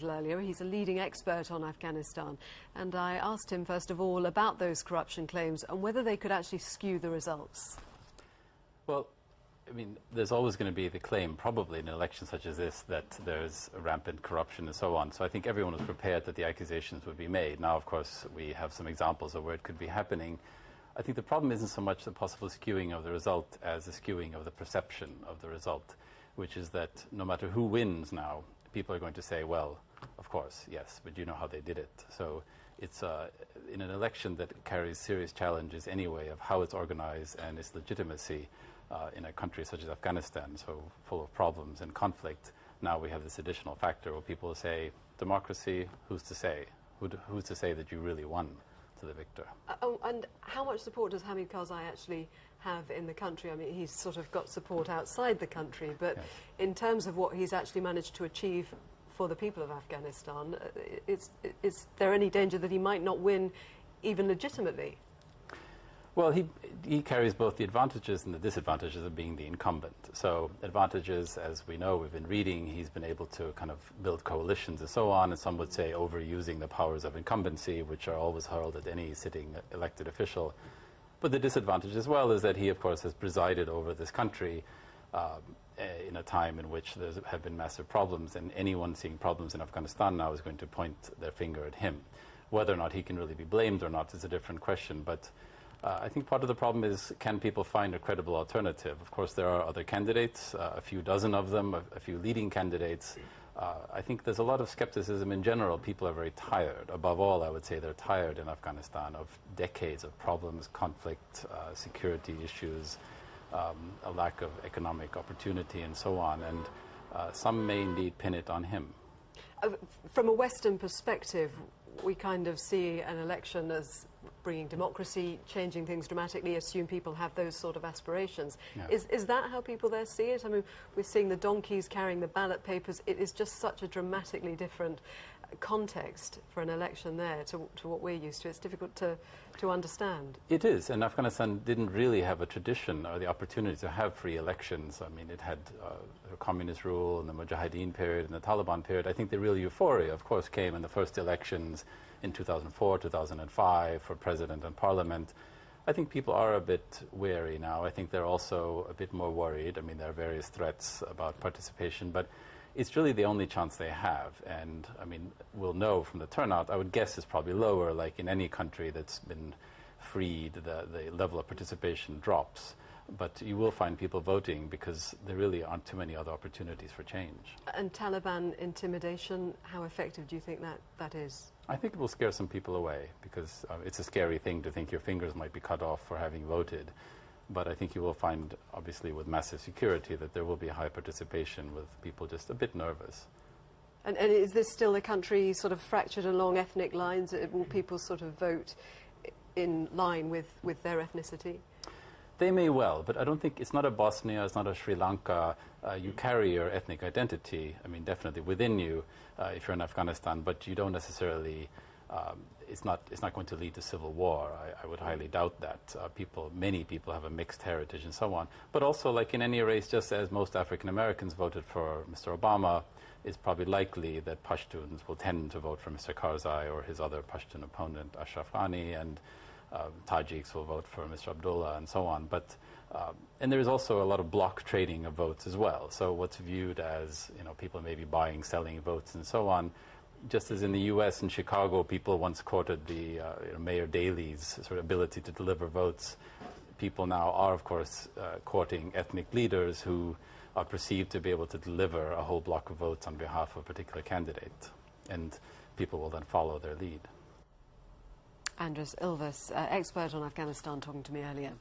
Earlier. He's a leading expert on Afghanistan, and I asked him first of all about those corruption claims and whether they could actually skew the results. Well, I mean, there's always going to be the claim, probably in an election such as this, that there's rampant corruption and so on. So I think everyone was prepared that the accusations would be made. Now, of course, we have some examples of where it could be happening. I think the problem isn't so much the possible skewing of the result as the skewing of the perception of the result, which is that no matter who wins now, people are going to say, well, of course, yes, but you know how they did it. So it's in an election that carries serious challenges anyway of how it's organized and its legitimacy in a country such as Afghanistan, so full of problems and conflict. Now we have this additional factor where people say, democracy, who's to say? Who's to say that you really won to the victor? And how much support does Hamid Karzai actually have in the country? I mean, he's sort of got support outside the country, but yes, in terms of what he's actually managed to achieve for the people of Afghanistan, is there any danger that he might not win even legitimately? Well, he carries both the advantages and the disadvantages of being the incumbent. So advantages, as we know, we've been reading, he's been able to kind of build coalitions and so on, and some would say overusing the powers of incumbency, which are always hurled at any sitting elected official. But the disadvantage as well is that he, of course, has presided over this country in a time in which there have been massive problems, and anyone seeing problems in Afghanistan now is going to point their finger at him. Whether or not he can really be blamed or not is a different question, but I think part of the problem is, can people find a credible alternative? Of course, there are other candidates, a few dozen of them, a few leading candidates. I think there's a lot of skepticism in general. People are very tired. Above all, I would say they're tired in Afghanistan of decades of problems, conflict, security issues, a lack of economic opportunity and so on, and some may indeed pin it on him. From a Western perspective, we kind of see an election as bringing democracy, changing things dramatically, assume people have those sort of aspirations. Yeah. Is that how people there see it? I mean, we're seeing the donkeys carrying the ballot papers. It is just such a dramatically different context for an election there to what we're used to. It's difficult to understand. It is, and Afghanistan didn't really have a tradition or the opportunity to have free elections. I mean, it had communist rule in the Mujahideen period and the Taliban period. I think the real euphoria, of course, came in the first elections in 2004, 2005 for president and parliament. I think people are a bit wary now. I think they're also a bit more worried. I mean, there are various threats about participation, but it's really the only chance they have. And I mean, we'll know from the turnout, I would guess it's probably lower. Like in any country that's been freed, the level of participation drops. But you will find people voting because there really aren't too many other opportunities for change. And Taliban intimidation, how effective do you think that is? I think it will scare some people away because it's a scary thing to think your fingers might be cut off for having voted. But I think you will find, obviously, with massive security, that there will be high participation with people just a bit nervous. And is this still a country sort of fractured along ethnic lines? Will people sort of vote in line with their ethnicity? They may well, but I don't think it's not a Bosnia, it's not a Sri Lanka. You carry your ethnic identity, I mean, definitely within you if you're in Afghanistan, but you don't necessarily, it's not going to lead to civil war. I would highly doubt that. Many people have a mixed heritage and so on. But also, like in any race, just as most African Americans voted for Mr. Obama, it's probably likely that Pashtuns will tend to vote for Mr. Karzai or his other Pashtun opponent, Ashraf Ghani, and Tajiks will vote for Mr. Abdullah and so on. But and there is also a lot of block trading of votes as well. So what's viewed as, you know, people maybe buying, selling votes and so on, just as in the U.S. and Chicago, people once courted the Mayor Daley's sort of ability to deliver votes. People now are, of course, courting ethnic leaders who are perceived to be able to deliver a whole block of votes on behalf of a particular candidate. And people will then follow their lead. Andres Ilves, expert on Afghanistan, talking to me earlier.